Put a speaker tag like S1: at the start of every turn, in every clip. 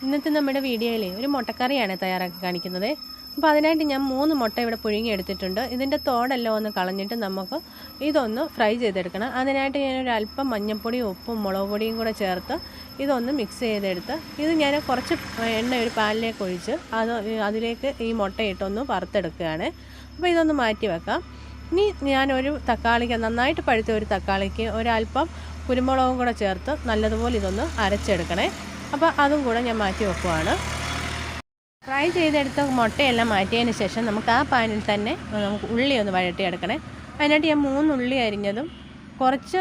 S1: ഇന്നത്തെ നമ്മുടെ വീഡിയോയിൽ ഒരു മുട്ടക്കറിയാണ് തയ്യാറാക്കി കാണിക്കുന്നത്. അപ്പോൾ അതിനായിട്ട് ഞാൻ 3 മുട്ട ഇവിടെ പുഴുങ്ങി എടുത്തിട്ടുണ്ട്. ഇതിൻ്റെ തോടെല്ലാം ഒന്ന് കളഞ്ഞിട്ട് നമുക്ക് ഇതൊന്ന് ഫ്രൈ ചെയ്തെടുക്കണം. അതിനായിട്ട് ഞാനൊരു അല്പം മഞ്ഞൾപ്പൊടിയും ഉപ്പും മുളക് പൊടിയും കൂടെ ചേർത്ത് ഇതൊന്ന് മിക്സ് ചെയ്തെടുത്ത് ഇത് ഞാൻ കുറച്ച് എണ്ണ ഒരു പാനിലേക്ക് ഒഴിച്ച് അതിലേക്ക് ഈ മുട്ടയിട്ടൊന്ന് വറുത്തെടുക്കുകയാണ്. അപ്പോൾ ഇതൊന്ന് മാറ്റി വെക്കാം. ഇനി ഞാനൊരു തക്കാളിക്ക് നന്നായിട്ട് പഴുത്ത ഒരു തക്കാളിക്ക് ഒരല്പം കുരുമുളകും കൂടെ ചേർത്ത് നല്ലതുപോലെ ഇതൊന്ന് അരച്ചെടുക്കണേ. അപ്പോൾ അതും കൂടെ ഞാൻ മാറ്റി വെക്കുവാണ്. ഫ്രൈ ചെയ്തെടുത്ത മുട്ടയെല്ലാം മാറ്റിയതിന് ശേഷം നമുക്ക് ആ പാനിൽ തന്നെ നമുക്ക് ഉള്ളി ഒന്ന് വഴറ്റിയെടുക്കണേ. അതിനായിട്ട് ഞാൻ 3 ഉള്ളി അരിഞ്ഞതും കുറച്ച്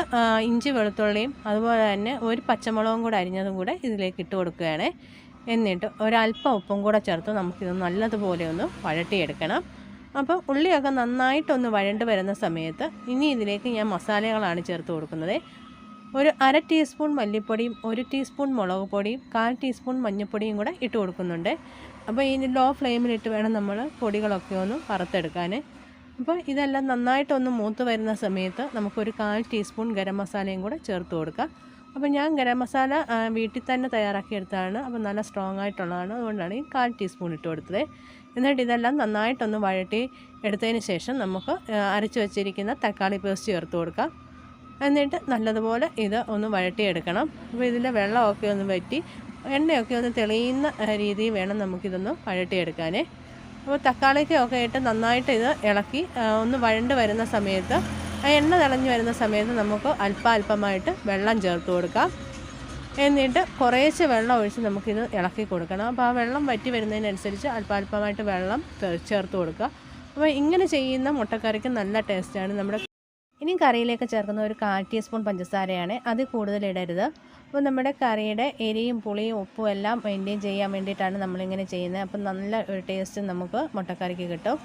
S1: ഇഞ്ചി വെളുത്തുള്ളിയും അതുപോലെ തന്നെ ഒരു പച്ചമുളകും കൂടെ അരിഞ്ഞതും കൂടെ ഇതിലേക്ക് ഇട്ട് കൊടുക്കുകയാണ്. എന്നിട്ട് ഒരല്പം ഉപ്പും കൂടെ ചേർത്ത് നമുക്കിത് നല്ലതുപോലെ ഒന്ന് വഴറ്റിയെടുക്കണം. അപ്പോൾ ഉള്ളിയൊക്കെ നന്നായിട്ടൊന്ന് വഴണ്ട് വരുന്ന സമയത്ത് ഇനി ഇതിലേക്ക് ഞാൻ മസാലകളാണ് ചേർത്ത് കൊടുക്കുന്നത്. ഒരു 1/2 ടീസ്പൂൺ മല്ലിപ്പൊടിയും 1 ടീസ്പൂൺ മുളക് പൊടിയും 1/4 ടീസ്പൂൺ മഞ്ഞൾപ്പൊടിയും കൂടെ ഇട്ട് കൊടുക്കുന്നുണ്ട്. അപ്പോൾ ഈ ലോ ഫ്ലെയിമിലിട്ട് വേണം നമ്മൾ പൊടികളൊക്കെ ഒന്ന് വറുത്തെടുക്കാൻ. അപ്പോൾ ഇതെല്ലാം നന്നായിട്ടൊന്ന് മൂത്ത് വരുന്ന സമയത്ത് നമുക്കൊരു 1/4 ടീസ്പൂൺ ഗരം മസാലയും കൂടെ ചേർത്ത് കൊടുക്കാം. അപ്പോൾ ഞാൻ ഗരം മസാല വീട്ടിൽ തന്നെ തയ്യാറാക്കിയെടുത്തതാണ്. അപ്പോൾ നല്ല സ്ട്രോങ് ആയിട്ടുള്ളതാണ്. അതുകൊണ്ടാണ് ഈ 1/4 ടീസ്പൂൺ ഇട്ട് കൊടുത്തത്. എന്നിട്ട് ഇതെല്ലാം നന്നായിട്ടൊന്ന് വഴറ്റി എടുത്തതിന് ശേഷം നമുക്ക് അരച്ച് വെച്ചിരിക്കുന്ന തക്കാളി പേസ്റ്റ് ചേർത്ത് കൊടുക്കാം. എന്നിട്ട് നല്ലതുപോലെ ഇത് ഒന്ന് വഴറ്റിയെടുക്കണം. അപ്പോൾ ഇതിൻ്റെ വെള്ളമൊക്കെ ഒന്ന് വറ്റി എണ്ണയൊക്കെ ഒന്ന് തെളിയുന്ന രീതിയിൽ വേണം നമുക്കിതൊന്ന് വഴറ്റിയെടുക്കാൻ. അപ്പോൾ തക്കാളിക്കൊക്കെ ഇട്ട് നന്നായിട്ട് ഇത് ഇളക്കി ഒന്ന് വഴണ്ട് വരുന്ന സമയത്ത് എണ്ണ തിളഞ്ഞ് വരുന്ന സമയത്ത് നമുക്ക് അല്പമായിട്ട് വെള്ളം ചേർത്ത് കൊടുക്കാം. എന്നിട്ട് കുറേശ്ശെ വെള്ളം ഒഴിച്ച് നമുക്കിത് ഇളക്കി കൊടുക്കണം. അപ്പോൾ ആ വെള്ളം വറ്റി വരുന്നതിനനുസരിച്ച് അല്പമായിട്ട് വെള്ളം ചേർത്ത് കൊടുക്കുക. അപ്പോൾ ഇങ്ങനെ ചെയ്യുന്ന മുട്ടക്കറിക്ക് നല്ല ടേസ്റ്റാണ്. ഇനി കറിയിലേക്ക് ചേർക്കുന്ന ഒരു 1/4 ടീസ്പൂൺ പഞ്ചസാരയാണ്. അത് കൂടുതൽ ഇടരുത്. അപ്പോൾ നമ്മുടെ കറിയുടെ എരിയും പുളിയും ഉപ്പും എല്ലാം മെയിൻറ്റെയിൻ ചെയ്യാൻ വേണ്ടിയിട്ടാണ് നമ്മളിങ്ങനെ ചെയ്യുന്നത്. അപ്പം നല്ല ഒരു ടേസ്റ്റ് നമുക്ക് മുട്ടക്കറിക്ക് കിട്ടും.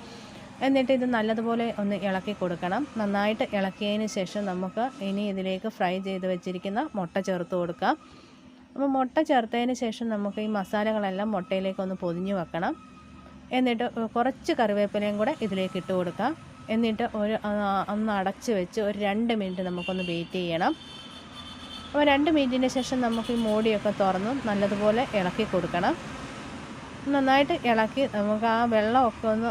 S1: എന്നിട്ട് ഇത് നല്ലതുപോലെ ഒന്ന് ഇളക്കി കൊടുക്കണം. നന്നായിട്ട് ഇളക്കിയതിന് ശേഷം നമുക്ക് ഇനി ഇതിലേക്ക് ഫ്രൈ ചെയ്ത് വെച്ചിരിക്കുന്ന മുട്ട ചേർത്ത് കൊടുക്കാം. അപ്പോൾ മുട്ട ചേർത്തതിന് ശേഷം നമുക്ക് ഈ മസാലകളെല്ലാം മുട്ടയിലേക്കൊന്ന് പൊതിഞ്ഞ് വെക്കണം. എന്നിട്ട് കുറച്ച് കറിവേപ്പിലയും കൂടെ ഇതിലേക്ക് ഇട്ട് കൊടുക്കാം. എന്നിട്ട് ഒന്ന് അടച്ച് വെച്ച് ഒരു 2 മിനിറ്റ് നമുക്കൊന്ന് വെയിറ്റ് ചെയ്യണം. അപ്പോൾ 2 മിനിറ്റിന് ശേഷം നമുക്ക് ഈ മൂടിയൊക്കെ തുറന്ന് നല്ലതുപോലെ ഇളക്കി കൊടുക്കണം. നന്നായിട്ട് ഇളക്കി നമുക്ക് ആ വെള്ളമൊക്കെ ഒന്ന്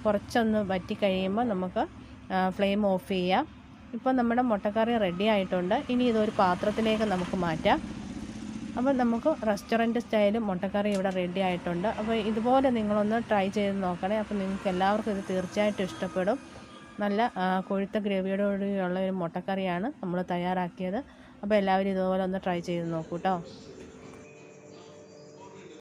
S1: കുറച്ചൊന്ന് വറ്റി കഴിയുമ്പോൾ നമുക്ക് ഫ്ലെയിം ഓഫ് ചെയ്യാം. ഇപ്പോൾ നമ്മുടെ മുട്ടക്കറി റെഡി ആയിട്ടുണ്ട്. ഇനി ഇതൊരു പാത്രത്തിലേക്ക് നമുക്ക് മാറ്റാം. അപ്പോൾ നമുക്ക് റെസ്റ്റോറൻറ്റ് സ്റ്റൈൽ മുട്ടക്കറി ഇവിടെ റെഡി ആയിട്ടുണ്ട്. അപ്പോൾ ഇതുപോലെ നിങ്ങളൊന്ന് ട്രൈ ചെയ്ത് നോക്കണേ. അപ്പോൾ നിങ്ങൾക്ക് എല്ലാവർക്കും ഇത് തീർച്ചയായിട്ടും ഇഷ്ടപ്പെടും. നല്ല കൊഴുത്ത ഗ്രേവിയോടുകൂടിയുള്ള ഒരു മുട്ടക്കറിയാണ് നമ്മൾ തയ്യാറാക്കിയത്. അപ്പോൾ എല്ലാവരും ഇതുപോലെ ഒന്ന് ട്രൈ ചെയ്ത് നോക്കൂ കേട്ടോ.